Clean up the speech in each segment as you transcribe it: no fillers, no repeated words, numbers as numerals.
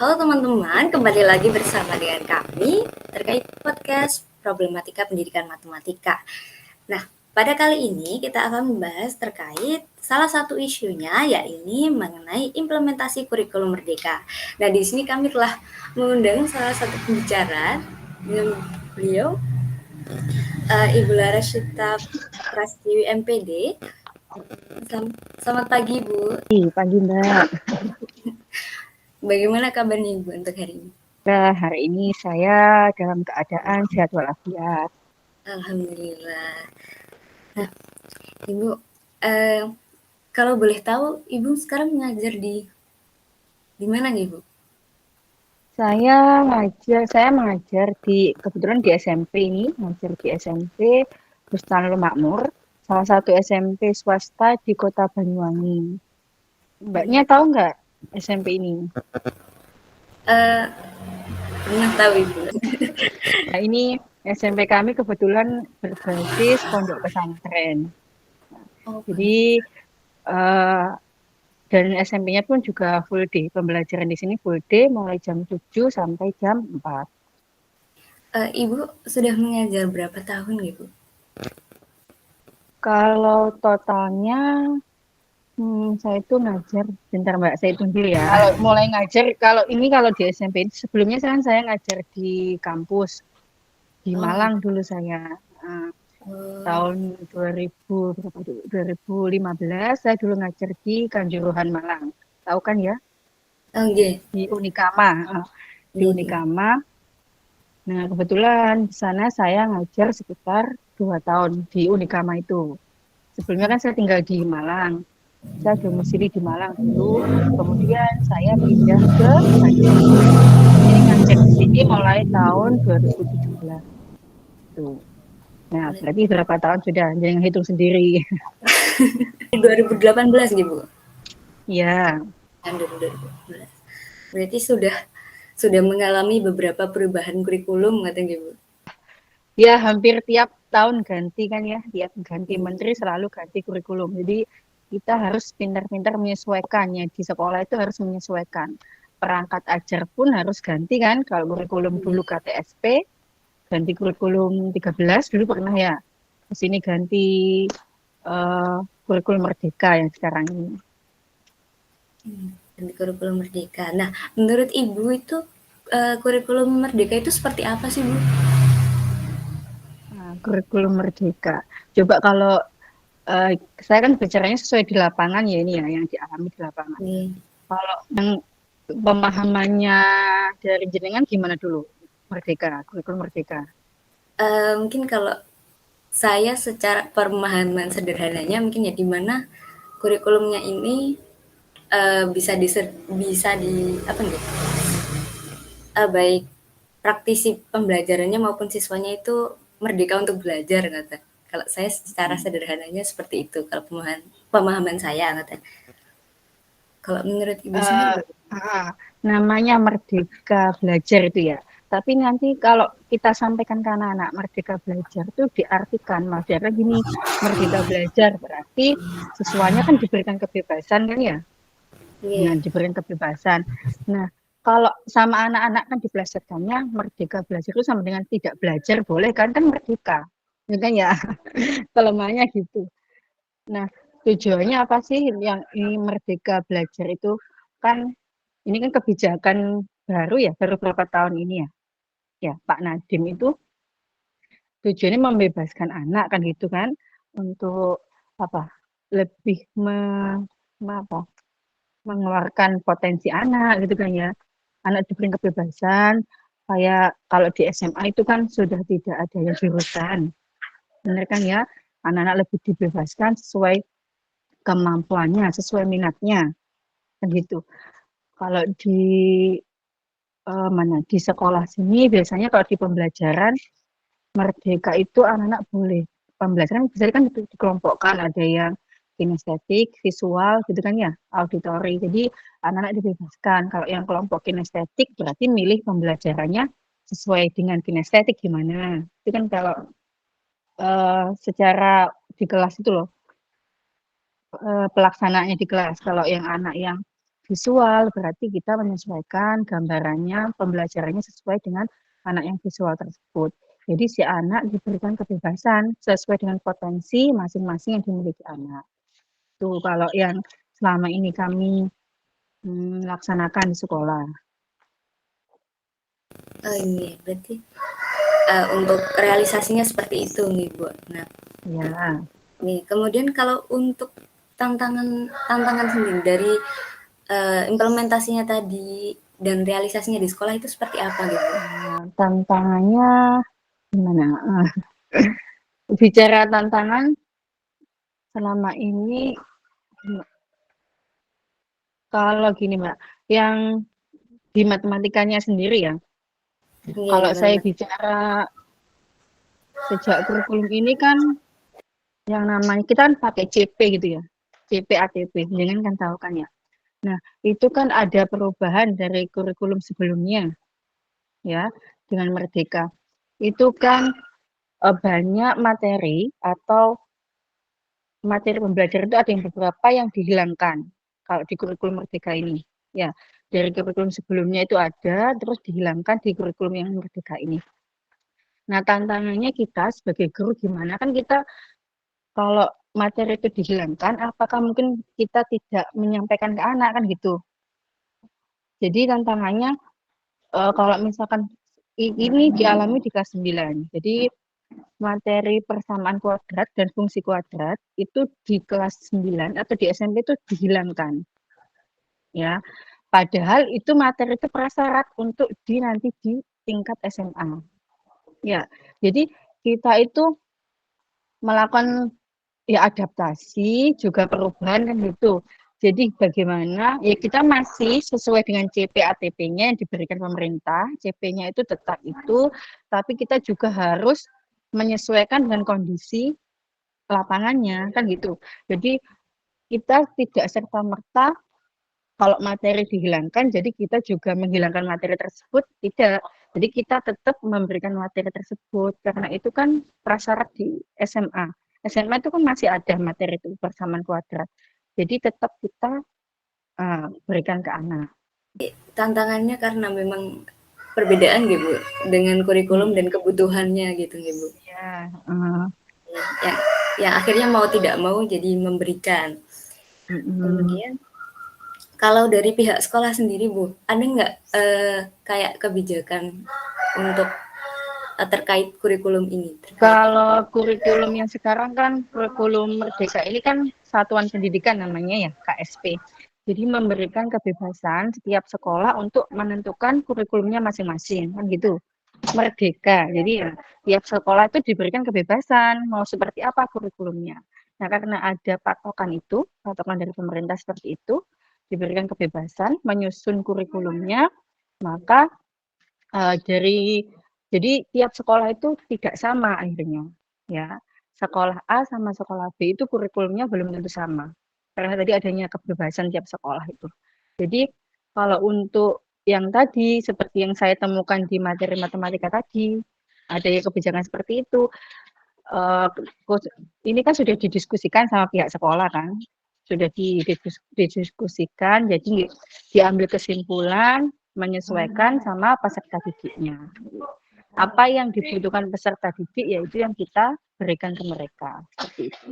Halo teman-teman, kembali lagi bersama dengan kami terkait podcast Problematika Pendidikan Matematika. Nah, pada kali ini kita akan membahas terkait salah satu isunya, yaitu mengenai implementasi kurikulum merdeka. Nah, di sini kami telah mengundang salah satu pembicara dengan beliau, Ibu Lara Syita Prastiwi MPD. Selamat pagi, Bu. Pagi Mbak. Bagaimana kabarnya Ibu untuk hari ini? Hari ini saya dalam keadaan sehat walafiat. Alhamdulillah. Nah, Ibu, eh, kalau boleh tahu, Ibu sekarang ngajar di mana nih, Bu? Saya mengajar kebetulan di SMP ini, mengajar di SMP Bustanul Makmur, salah satu SMP swasta di Kota Banyuwangi. Mbaknya tahu nggak SMP ini? Eh, Pernah tahu, Ibu? Nah, ini SMP kami kebetulan berbasis pondok pesantren. Oh, Jadi eh, dan SMP-nya pun juga full day. Pembelajaran di sini full day mulai jam 7 sampai jam 4. Ibu sudah mengajar berapa tahun, Ibu? Kalau totalnya, saya itu ngajar, bentar Mbak, saya hitung dulu ya. Kalau mulai ngajar, kalau di SMP, sebelumnya saya ngajar di kampus, di Oh, Malang dulu saya. Eh, oh, Tahun 2000, berapa dulu? 2015, saya dulu ngajar di Kanjuruhan Malang. Tahu kan ya? oh, nggih, Di Unikama. Di nggih, nggih. Unikama. Nah, kebetulan di sana saya ngajar sekitar 2 tahun di Unikama itu. Sebelumnya kan saya tinggal di Malang. Saya domisili di Malang dulu. Kemudian saya pindah ke Banyuwangi. Jadi ngajar di sini mulai tahun 2017. Tuh. Nah, berarti berapa tahun sudah? Jangan hitung sendiri. 2018, gitu, Bu? Ya, Kan 2018. Berarti sudah mengalami beberapa perubahan kurikulum, katanya, Bu? ya hampir tiap tahun ganti kan ya. Tiap ganti Hmm. menteri selalu ganti kurikulum. Jadi kita harus pintar-pintar menyesuaikannya. Di sekolah itu harus menyesuaikan. Perangkat ajar pun harus ganti kan. Kalau kurikulum dulu KTSP, ganti kurikulum 13 dulu pernah ya. Di sini ganti eh, kurikulum Merdeka yang sekarang ini. Ganti kurikulum merdeka. Nah, menurut Ibu itu kurikulum merdeka itu seperti apa sih, Bu? Nah, kurikulum Merdeka. Coba kalau eh, saya kan bicaranya sesuai di lapangan ya ini ya, yang dialami di lapangan. Nih, Kalau yang pemahamannya dari jenengan gimana dulu? Merdeka, kurikulum Merdeka. mungkin kalau saya secara pemahaman sederhananya mungkin ya di mana kurikulumnya ini bisa di apa nih? Baik praktisi pembelajarannya maupun siswanya itu merdeka untuk belajar kata. Kalau saya secara Hmm. sederhananya seperti itu kalau pemahaman saya kata. Kalau menurut Ibu sendiri Eh, bagaimana? Namanya Merdeka Belajar itu ya. Tapi nanti kalau kita sampaikan ke anak-anak Merdeka Belajar itu diartikan, maksudnya gini, Merdeka Belajar berarti siswanya kan diberikan kebebasan kan ya. Nah, Iya. diberikan kebebasan. Nah, kalau sama anak-anak kan dipelesetkannya Merdeka Belajar itu sama dengan tidak belajar boleh kan kan merdeka. Ya kan ya, kelemahannya gitu. Nah, tujuannya apa sih yang ini Merdeka Belajar itu kan ini kan kebijakan baru ya, baru beberapa tahun ini ya. Ya, Pak Nadiem itu tujuannya membebaskan anak kan gitu kan untuk apa? Lebih apa? Mengeluarkan potensi anak gitu kan ya. Anak diberi kebebasan kayak kalau di SMA itu kan sudah tidak ada yang jurusan. Benar kan ya? Anak-anak lebih dibebaskan sesuai kemampuannya, sesuai minatnya kan gitu. Kalau di mana di sekolah sini biasanya kalau di pembelajaran merdeka itu anak-anak boleh pembelajaran bisa kan dikelompokkan ada yang kinestetik, visual gitu kan ya, auditori. Jadi anak-anak dibebaskan. Kalau yang kelompok kinestetik berarti milih pembelajarannya sesuai dengan kinestetik gimana. Itu kan kalau secara di kelas itu loh pelaksanaannya di kelas. Kalau yang anak yang visual, berarti kita menyesuaikan gambarannya, pembelajarannya sesuai dengan anak yang visual tersebut. Jadi si anak diberikan kebebasan sesuai dengan potensi masing-masing yang dimiliki anak. Tuh kalau yang selama ini kami laksanakan di sekolah. Oh ini berarti untuk realisasinya seperti itu nih Bu. Nah, Ya, nih kemudian kalau untuk tantangan sendiri dari implementasinya tadi dan realisasinya di sekolah itu seperti apa gitu? tantangannya gimana? Bicara tantangan selama ini, kalau gini Mbak, yang di matematikanya sendiri ya, Iya, kalau gimana saya Mas? bicara sejak kurikulum ini kan yang namanya kita kan pakai CP gitu ya, CP ATP, jangan kan tahu kan ya. Nah, itu kan ada perubahan dari kurikulum sebelumnya ya dengan Merdeka. Itu kan banyak materi atau materi pembelajaran itu ada yang beberapa yang dihilangkan kalau di kurikulum Merdeka ini. Ya, dari kurikulum sebelumnya itu ada, terus dihilangkan di kurikulum yang Merdeka ini. Nah, tantangannya kita sebagai guru gimana kan kita kalau materi itu dihilangkan, apakah mungkin kita tidak menyampaikan ke anak kan gitu. Jadi tantangannya kalau misalkan ini dialami di kelas 9. Jadi materi persamaan kuadrat dan fungsi kuadrat itu di kelas 9 atau di SMP itu dihilangkan ya. Padahal itu materi itu prasyarat untuk nanti di tingkat SMA. Ya. Jadi kita itu melakukan ya adaptasi juga perubahan kan gitu. Jadi bagaimana ya kita masih sesuai dengan CP ATP-nya yang diberikan pemerintah, CP-nya itu tetap itu, tapi kita juga harus menyesuaikan dengan kondisi lapangannya kan gitu. Jadi kita tidak serta merta kalau materi dihilangkan, jadi kita juga menghilangkan materi tersebut tidak. Jadi kita tetap memberikan materi tersebut karena itu kan prasyarat di SMA. SMA itu kan masih ada materi itu persamaan kuadrat. Jadi tetap kita berikan ke anak. Tantangannya karena memang perbedaan gitu dengan kurikulum dan Hmm, kebutuhannya gitu gitu Bu. ya, Ya, yang akhirnya mau tidak mau jadi memberikan. mm, Kemudian kalau dari pihak sekolah sendiri Bu, ada nggak kayak kebijakan untuk terkait kurikulum ini? Terkait kalau kurikulum yang sekarang kan kurikulum Merdeka ini kan Satuan Pendidikan namanya ya, KSP. Jadi memberikan kebebasan setiap sekolah untuk menentukan kurikulumnya masing-masing, kan gitu. Merdeka. Jadi ya tiap sekolah itu diberikan kebebasan mau seperti apa kurikulumnya. Nah, karena ada patokan itu, patokan dari pemerintah seperti itu, diberikan kebebasan menyusun kurikulumnya, maka dari jadi tiap sekolah itu tidak sama akhirnya, ya. Sekolah A sama sekolah B itu kurikulumnya belum tentu sama. Karena tadi adanya kebebasan tiap sekolah itu. Jadi kalau untuk yang tadi seperti yang saya temukan di materi matematika tadi, ada ya kebijakan seperti itu. Eh, ini kan sudah didiskusikan sama pihak sekolah kan, sudah didiskusikan, jadi diambil kesimpulan menyesuaikan sama peserta didiknya. Apa yang dibutuhkan peserta didik yaitu yang kita berikan ke mereka. Seperti itu.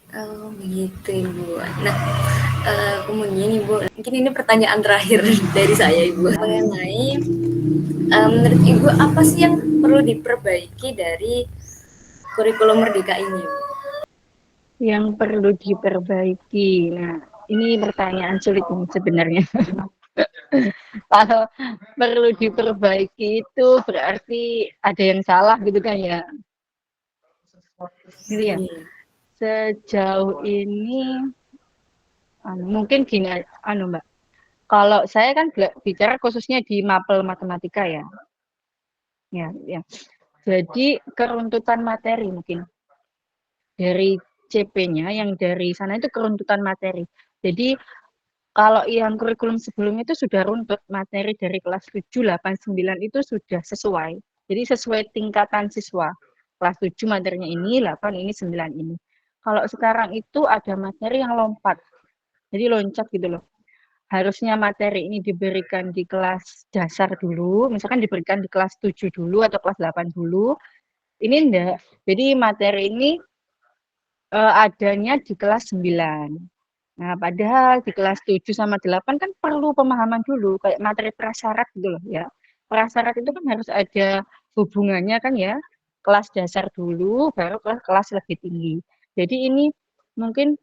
oh begitu Ibu. Nah, kemudian Ibu, mungkin ini pertanyaan terakhir dari saya Ibu mengenai menurut Ibu apa sih yang perlu diperbaiki dari kurikulum Merdeka ini? Yang perlu diperbaiki. Nah, ini pertanyaan sulit nih sebenarnya. Kalau perlu diperbaiki itu berarti ada yang salah gitu kan ya. Gitu ya. Iya. Sejauh ini mungkin gini Mbak. Kalau saya kan bicara khususnya di mapel matematika ya. Ya, ya. Jadi keruntutan materi mungkin dari CP-nya yang dari sana itu keruntutan materi. Jadi kalau yang kurikulum sebelumnya itu sudah runtut materi dari kelas 7, 8, 9 itu sudah sesuai. Jadi sesuai tingkatan siswa. Kelas 7 materinya ini, 8 ini, 9 ini. Kalau sekarang itu ada materi yang lompat, jadi loncat gitu loh. Harusnya materi ini diberikan di kelas dasar dulu, misalkan diberikan di kelas 7 dulu atau kelas 8 dulu, ini enggak. Jadi materi ini adanya di kelas 9. Nah, padahal di kelas 7 sama 8 kan perlu pemahaman dulu, kayak materi prasyarat gitu loh ya. Prasyarat itu kan harus ada hubungannya kan ya, kelas dasar dulu, baru ke kelas lebih tinggi. Jadi ini mungkin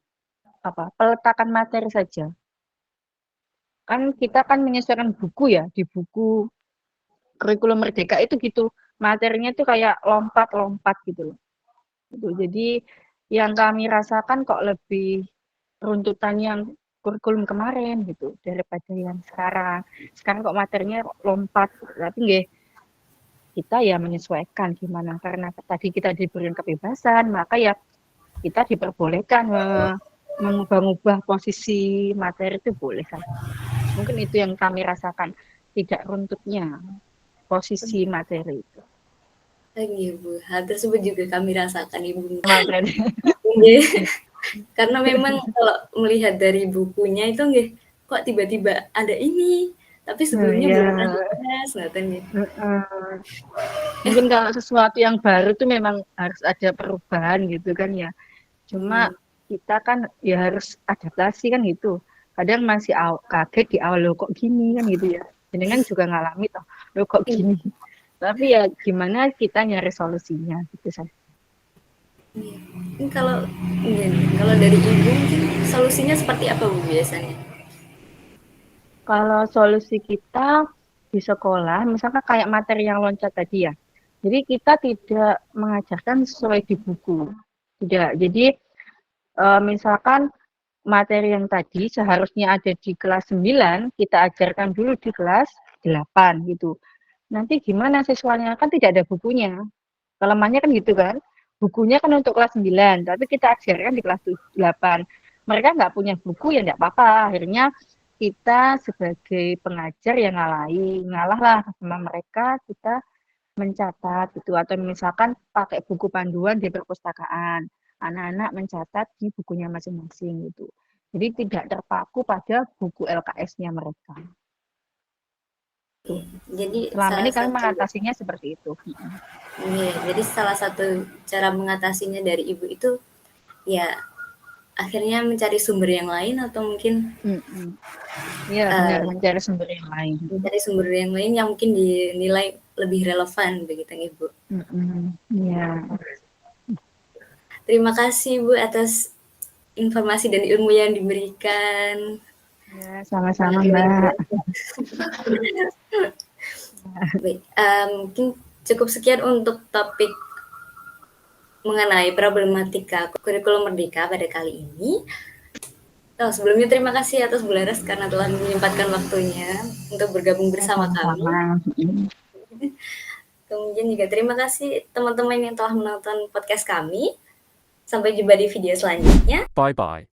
peletakan materi saja. Kan kita kan menyesuaikan buku ya, di buku kurikulum Merdeka itu gitu. Materinya tuh kayak lompat-lompat gitu loh. Gitu. Jadi yang kami rasakan kok lebih runtutan yang kurikulum kemarin gitu daripada yang sekarang. Sekarang kok materinya lompat, tapi nggih kita ya menyesuaikan gimana karena tadi kita diberikan kebebasan, maka ya kita diperbolehkan mengubah-ubah posisi materi itu boleh kan. Mungkin itu yang kami rasakan, tidak runtutnya posisi materi itu. Ibu, hal tersebut juga kami rasakan Ibu. Materi. Karena memang kalau melihat dari bukunya itu nggih, kok tiba-tiba ada ini, tapi sebelumnya Ya, belum pernah dibahas, ngoten nggih. mungkin kalau sesuatu yang baru tuh memang harus ada perubahan gitu kan ya. Cuma kita kan ya harus adaptasi kan gitu. Kadang masih kaget di awal, loh kok gini kan gitu ya. Jadi kan juga ngalami toh, loh kok gini. Tapi ya gimana kita nyari solusinya gitu saja. Ini kalau dari Ibu mungkin solusinya seperti apa Bu biasanya? Kalau solusi kita di sekolah, misalkan kayak materi yang loncat tadi ya. Jadi kita tidak mengajarkan sesuai di buku. Tidak. Jadi misalkan materi yang tadi seharusnya ada di kelas 9, kita ajarkan dulu di kelas 8 gitu. Nanti gimana siswanya? Kan tidak ada bukunya. Kelemahannya kan gitu kan. Bukunya kan untuk kelas 9, tapi kita ajarkan di kelas 8. Mereka nggak punya buku ya nggak apa-apa. Akhirnya kita sebagai pengajar yang ngalah lah sama mereka, kita mencatat gitu atau misalkan pakai buku panduan di perpustakaan. Anak-anak mencatat di bukunya masing-masing gitu. Jadi tidak terpaku pada buku LKS-nya mereka. Tuh. Jadi Selama salah ini kami satu mengatasinya seperti itu. jadi salah satu cara mengatasinya dari Ibu itu ya akhirnya mencari sumber yang lain atau mungkin Iya, benar mencari sumber yang lain. mencari sumber yang lain yang mungkin dinilai lebih relevan begitu Ibu. Iya. Terima kasih Bu atas informasi dan ilmu yang diberikan. Ya, sama-sama Mbak. Baik, mungkin cukup sekian untuk topik mengenai problematika kurikulum Merdeka pada kali ini. Oh, sebelumnya terima kasih atas Bu Laras karena telah menyempatkan waktunya untuk bergabung bersama kami. Kemudian juga terima kasih teman-teman yang telah menonton podcast kami. Sampai jumpa di video selanjutnya. Bye-bye.